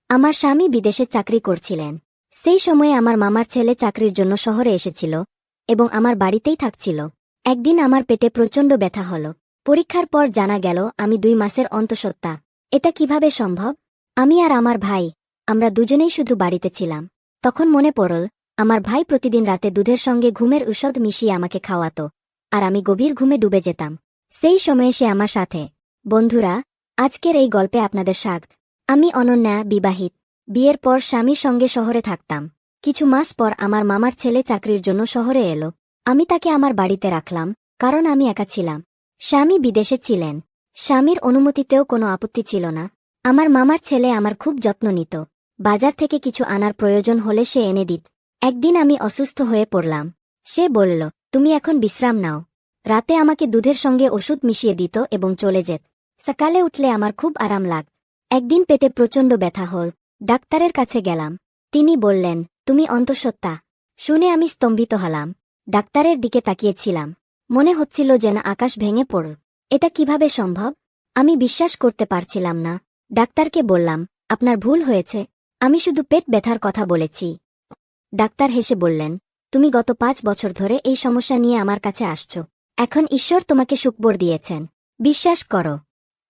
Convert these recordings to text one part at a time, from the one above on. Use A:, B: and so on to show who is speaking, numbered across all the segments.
A: আমার স্বামী বিদেশে চাকরি করছিলেন। সেই সময়ে আমার মামার ছেলে চাকরির জন্য শহরে এসেছিল এবং আমার বাড়িতেই থাকছিল। একদিন আমার পেটে প্রচণ্ড ব্যথা হল। পরীক্ষার পর জানা গেল আমি 2 মাসের অন্তঃসত্ত্বা। এটা কিভাবে সম্ভব? আমি আর আমার ভাই, আমরা দুজনেই শুধু বাড়িতে ছিলাম। তখন মনে পড়ল, আমার ভাই প্রতিদিন রাতে দুধের সঙ্গে ঘুমের ঔষধ মিশিয়ে আমাকে খাওয়াত, আর আমি গভীর ঘুমে ডুবে যেতাম। সেই সময়ে সে আমার সাথে। বন্ধুরা, আজকের এই গল্পে আপনাদের স্বাগত। আমি অনন্যা, বিবাহিত। বিয়ের পর স্বামীর সঙ্গে শহরে থাকতাম। কিছু মাস পর আমার মামার ছেলে চাকরির জন্য শহরে এলো। আমি তাকে আমার বাড়িতে রাখলাম, কারণ আমি একা ছিলাম। স্বামী বিদেশে ছিলেন। স্বামীর অনুমতিতেও কোনো আপত্তি ছিল না। আমার মামার ছেলে আমার খুব যত্ন নিত। বাজার থেকে কিছু আনার প্রয়োজন হলে সে এনে দিত। একদিন আমি অসুস্থ হয়ে পড়লাম। সে বলল, তুমি এখন বিশ্রাম নাও। রাতে আমাকে দুধের সঙ্গে ওষুধ মিশিয়ে দিত এবং চলে যেত। সকালে উঠলে আমার খুব আরাম লাগ। একদিন পেটে প্রচণ্ড ব্যথা হল। ডাক্তারের কাছে গেলাম। তিনি বললেন, তুমি অন্তঃসত্ত্বা। শুনে আমি স্তম্ভিত হলাম। ডাক্তারের দিকে তাকিয়েছিলাম। মনে হচ্ছিল যেন আকাশ ভেঙে পড়ল। এটা কিভাবে সম্ভব? আমি বিশ্বাস করতে পারছিলাম না। ডাক্তারকে বললাম, আপনার ভুল হয়েছে। আমি শুধু পেট ব্যথার কথা বলেছি। ডাক্তার হেসে বললেন, তুমি গত 5 বছর ধরে এই সমস্যা নিয়ে আমার কাছে আসছ। এখন ঈশ্বর তোমাকে সুখবর দিয়েছেন। বিশ্বাস করো।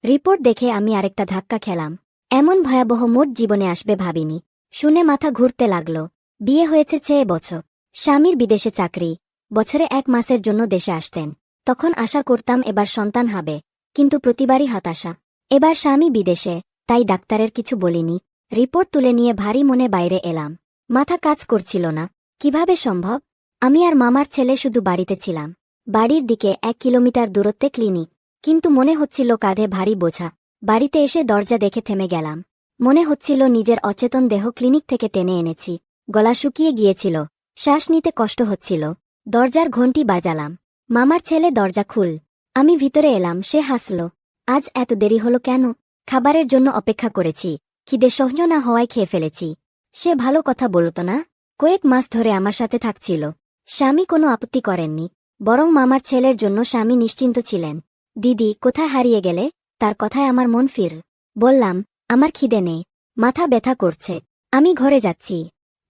A: রিপোর্ট দেখে আমি আরেকটা ধাক্কা খেলাম। এমন ভয়াবহ মোট জীবনে আসবে ভাবিনি। শুনে মাথা ঘুরতে লাগল। বিয়ে হয়েছে 6 বছর। স্বামীর বিদেশে চাকরি। বছরে 1 মাসের জন্য দেশে আসতেন। তখন আশা করতাম এবার সন্তান হবে, কিন্তু প্রতিবারই হতাশা। এবার স্বামী বিদেশে, তাই ডাক্তারের কিছু বলিনি। রিপোর্ট তুলে নিয়ে ভারী মনে বাইরে এলাম। মাথা কাজ করছিল না। কিভাবে সম্ভব? আমি আর মামার ছেলে শুধু বাড়িতে ছিলাম। বাড়ির দিকে 1 কিলোমিটার দূরত্বে ক্লিনিক। কিন্তু মনে হচ্ছিল কাঁধে ভারী বোঝা। বাড়িতে এসে দরজা দেখে থেমে গেলাম। মনে হচ্ছিল নিজের অচেতন দেহ ক্লিনিক থেকে টেনে এনেছি। গলা শুকিয়ে গিয়েছিল। শ্বাস নিতে কষ্ট হচ্ছিল। দরজার ঘণ্টি বাজালাম। মামার ছেলে দরজা খুল। আমি ভিতরে এলাম। সে হাসল। আজ এত দেরি হলো কেন? খাবারের জন্য অপেক্ষা করেছি। খিদে সহ্য না হওয়ায় খেয়ে ফেলেছি। সে ভালো কথা বলত না। কয়েক মাস ধরে আমার সাথে থাকছিল। স্বামী কোনো আপত্তি করেননি, বরং মামার ছেলের জন্য স্বামী নিশ্চিন্ত ছিলেন। দিদি, কোথায় হারিয়ে গেলে? তার কথায় আমার মন ফিরল। বললাম, আমার খিদে নেই, মাথা ব্যথা করছে, আমি ঘরে যাচ্ছি।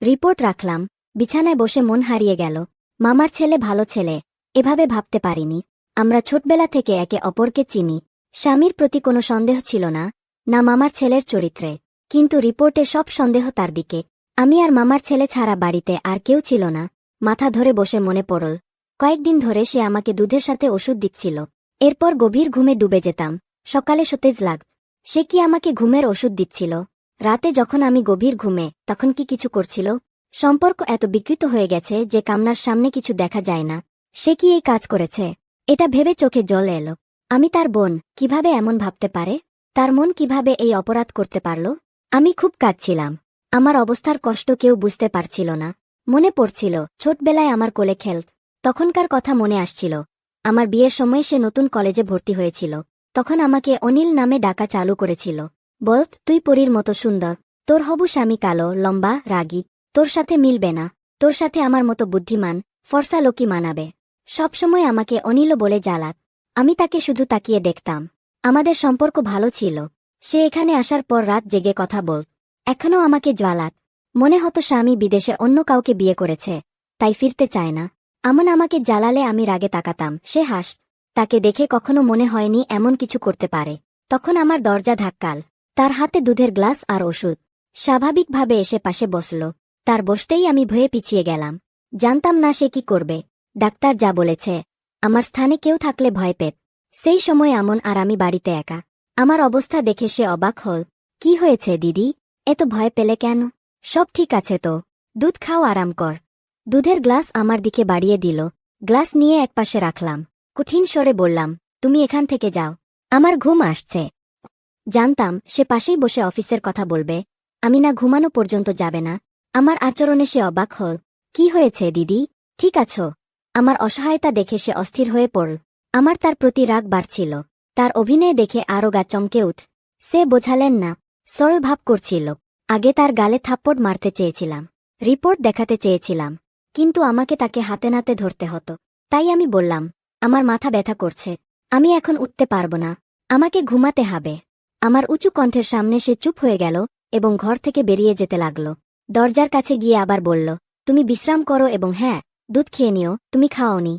A: রিপোর্ট রাখলাম। বিছানায় বসে মন হারিয়ে গেল। মামার ছেলে ভালো ছেলে, এভাবে ভাবতে পারিনি। আমরা ছোটবেলা থেকে একে অপরকে চিনি। স্বামীর প্রতি কোনো সন্দেহ ছিল না, না মামার ছেলের চরিত্রে। কিন্তু রিপোর্টে সব সন্দেহ তার দিকে। আমি আর মামার ছেলে ছাড়া বাড়িতে আর কেউ ছিল না। মাথা ধরে বসে মনে পড়ল, কয়েকদিন ধরে সে আমাকে দুধের সাথে ওষুধ দিচ্ছিল। এরপর গভীর ঘুমে ডুবে যেতাম। সকালে সতেজ লাগত। সে কি আমাকে ঘুমের ওষুধ দিচ্ছিল? রাতে যখন আমি গভীর ঘুমে, তখন কি কিছু করছিল? সম্পর্ক এত বিকৃত হয়ে গেছে যে কামনার সামনে কিছু দেখা যায় না। সে কি এই কাজ করেছে? এটা ভেবে চোখে জল এলো। আমি তার বোন, কিভাবে এমন ভাবতে পারে? তার মন কিভাবে এই অপরাধ করতে পারল? আমি খুব কাঁদছিলাম। আমার অবস্থার কষ্ট কেউ বুঝতে পারছিল না। মনে পড়ছিল, ছোটবেলায় আমার কোলে খেলত। তখনকার কথা মনে আসছিল। আমার বিয়ের সময় সে নতুন কলেজে ভর্তি হয়েছিল। তখন আমাকে অনিল নামে ডাকা চালু করেছিল। বলত, তুই পরীর মতো সুন্দর। তোর হবু স্বামী কালো, লম্বা, রাগী। তোর সাথে মিলবে না। তোর সাথে আমার মতো বুদ্ধিমান, ফর্সা লোকই মানাবে। সবসময় আমাকে অনিলও বলে জ্বালাত। আমি তাকে শুধু তাকিয়ে দেখতাম। আমাদের সম্পর্ক ভালো ছিল। সে এখানে আসার পর রাত জেগে কথা বলত। এখনও আমাকে জ্বালাত। মনে হতো স্বামী বিদেশে অন্য কাউকে বিয়ে করেছে, তাই ফিরতে চায় না। আমাকে জ্বালালে আমি রাগে তাকাতাম। সে হাসত। তাকে দেখে কখনো মনে হয়নি এমন কিছু করতে পারে। তখন আমার দরজা ধাক্কাল। তার হাতে দুধের গ্লাস আর ওষুধ। স্বাভাবিকভাবে এসে পাশে বসল। তার বসতেই আমি ভয়ে পিছিয়ে গেলাম। জানতাম না সে কি করবে। ডাক্তার যা বলেছে, আমার স্থানে কেউ থাকলে ভয় পেত। সেই সময় আমন আর আমি বাড়িতে একা। আমার অবস্থা দেখে সে অবাক হল। কি হয়েছে দিদি? এত ভয় পেলে কেন? সব ঠিক আছে তো। দুধ খাও, আরাম কর। দুধের গ্লাস আমার দিকে বাড়িয়ে দিল। গ্লাস নিয়ে একপাশে রাখলাম। কঠিন স্বরে বললাম, তুমি এখান থেকে যাও। আমার ঘুম আসছে। জানতাম সে পাশেই বসে অফিসের কথা বলবে। আমি না ঘুমানো পর্যন্ত যাবে না। আমার আচরণে সে অবাক হল। কি হয়েছে দিদি, ঠিক আছো? আমার অসহায়তা দেখে সে অস্থির হয়ে পড়ল। আমার তার প্রতি রাগ বাড়ছিল। তার অভিনয় দেখে আরও গা চমকে উঠ। সে বোঝালেন না, সরল ভাব করছিল। আগে তার গালে থাপ্পড় মারতে চেয়েছিলাম, রিপোর্ট দেখাতে চেয়েছিলাম, কিন্তু আমাকে তাকে হাতে নাতে ধরতে হতো। তাই আমি বললাম, আমার মাথা ব্যথা করছে, আমি এখন উঠতে পারব না, আমাকে ঘুমাতে হবে। আমার উঁচু কণ্ঠের সামনে সে চুপ হয়ে গেল এবং ঘর থেকে বেরিয়ে যেতে লাগল। দরজার কাছে গিয়ে আবার বলল, তুমি বিশ্রাম করো এবং হ্যাঁ, দুধ খেয়ে নিও, তুমি খাওনি।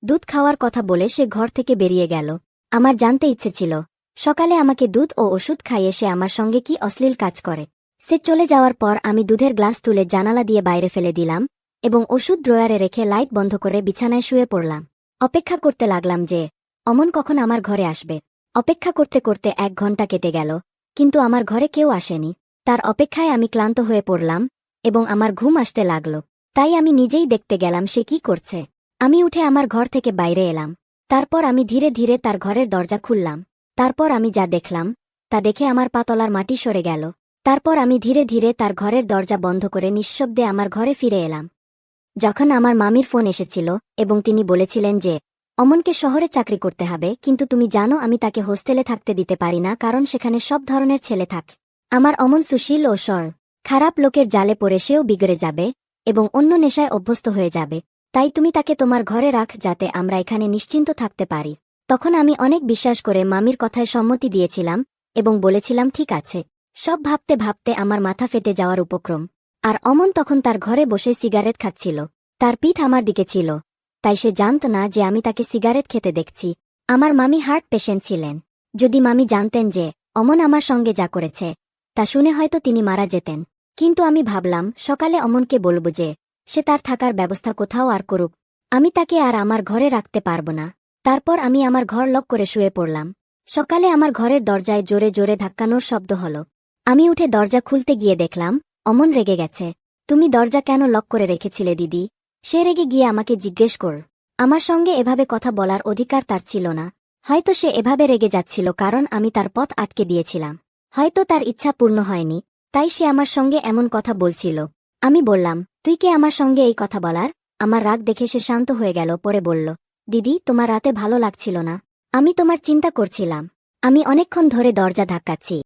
A: দুধ খাওয়ার কথা বলে সে ঘর থেকে বেরিয়ে গেল। আমার জানতে ইচ্ছে ছিল, সকালে আমাকে দুধ ও ওষুধ খাইয়ে সে আমার সঙ্গে কি অশ্লীল কাজ করে। সে চলে যাওয়ার পর আমি দুধের গ্লাস তুলে জানালা দিয়ে বাইরে ফেলে দিলাম এবং ওষুধ ড্রয়ারে রেখে লাইট বন্ধ করে বিছানায় শুয়ে পড়লাম। অপেক্ষা করতে লাগলাম যে অমন কখন আমার ঘরে আসবে। অপেক্ষা করতে করতে 1 ঘন্টা কেটে গেল, কিন্তু আমার ঘরে কেউ আসেনি। তার অপেক্ষায় আমি ক্লান্ত হয়ে পড়লাম এবং আমার ঘুম আসতে লাগল। তাই আমি নিজেই দেখতে গেলাম সে কি করছে। আমি উঠে আমার ঘর থেকে বাইরে এলাম। তারপর আমি ধীরে ধীরে তার ঘরের দরজা খুললাম। তারপর আমি যা দেখলাম তা দেখে আমার পা তলার মাটি সরে গেল। তারপর আমি ধীরে ধীরে তার ঘরের দরজা বন্ধ করে নিঃশব্দে আমার ঘরে ফিরে এলাম। যখন আমার মামির ফোন এসেছিল এবং তিনি বলেছিলেন যে অমনকে শহরে চাকরি করতে হবে, কিন্তু তুমি জানো আমি তাকে হোস্টেলে থাকতে দিতে পারি না, কারণ সেখানে সব ধরনের ছেলে থাকে। আমার অমন সুশীল ও সর খারাপ লোকের জালে পড়ে সেও বিগড়ে যাবে এবং অন্য নেশায় অভ্যস্ত হয়ে যাবে। তাই তুমি তাকে তোমার ঘরে রাখ যাতে আমরা এখানে নিশ্চিন্ত থাকতে পারি। তখন আমি অনেক বিশ্বাস করে মামির কথায় সম্মতি দিয়েছিলাম এবং বলেছিলাম ঠিক আছে। সব ভাবতে ভাবতে আমার মাথা ফেটে যাওয়ার উপক্রম। আর অমন তখন তার ঘরে বসে সিগারেট খাচ্ছিল। তার পিঠ আমার দিকে ছিল, তাই সে জানত না যে আমি তাকে সিগারেট খেতে দেখছি। আমার মামি হার্ট পেশেন্ট ছিলেন। যদি মামি জানতেন যে অমন আমার সঙ্গে যা করেছে, তা শুনে হয়তো তিনি মারা যেতেন। কিন্তু আমি ভাবলাম সকালে অমনকে বলব যে সে তার থাকার ব্যবস্থা কোথাও আর করুক, আমি তাকে আর আমার ঘরে রাখতে পারব না। তারপর আমি আমার ঘর লক করে শুয়ে পড়লাম। সকালে আমার ঘরের দরজায় জোরে জোরে ধাক্কানোর শব্দ হল। আমি উঠে দরজা খুলতে গিয়ে দেখলাম অমন রেগে গেছে। তুমি দরজা কেন লক করে রেখেছিলে দিদি? সে রেগে গিয়ে আমাকে জিজ্ঞেস কর। আমার সঙ্গে এভাবে কথা বলার অধিকার তার ছিল না। হয়তো সে এভাবে রেগে যাচ্ছিল কারণ আমি তার পথ আটকে দিয়েছিলাম। হয়তো তার ইচ্ছা পূর্ণ হয়নি, তাই সে আমার সঙ্গে এমন কথা বলছিল। আমি বললাম, তুই কে আমার সঙ্গে এই কথা বলার? আমার রাগ দেখে সে শান্ত হয়ে গেল। পরে বলল, দিদি তোমার রাতে ভালো লাগছিল না, আমি তোমার চিন্তা করছিলাম। আমি অনেকক্ষণ ধরে দরজা ধাক্কাচ্ছি।